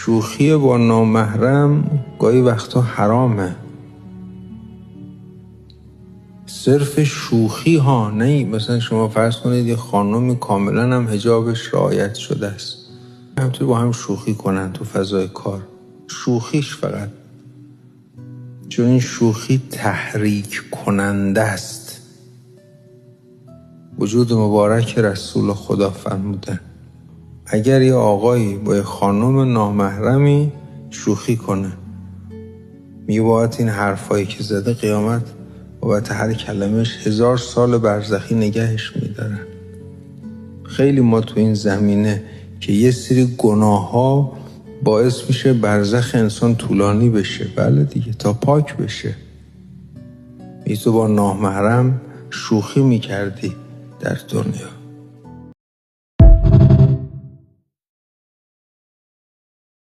شوخی با نامحرم گاهی وقتا حرامه. صرف شوخی ها، نه مثلا شما فرض کنید یه خانمی کاملا هم حجابش رعایت شده است، همینطور با هم شوخی کنن تو فضای کار، شوخیش فقط، چون این شوخی تحریک کننده است. وجود مبارک رسول خدا فرمودن اگر یه آقایی با یه خانم نامحرمی شوخی کنه، میباید این حرفایی که زده قیامت بابت هر کلمش 1000 سال برزخی نگهش میدارن. خیلی ما تو این زمینه که یه سری گناه ها باعث میشه برزخ انسان طولانی بشه، بله دیگه، تا پاک بشه. تو با نامحرم شوخی میکردی در دنیا.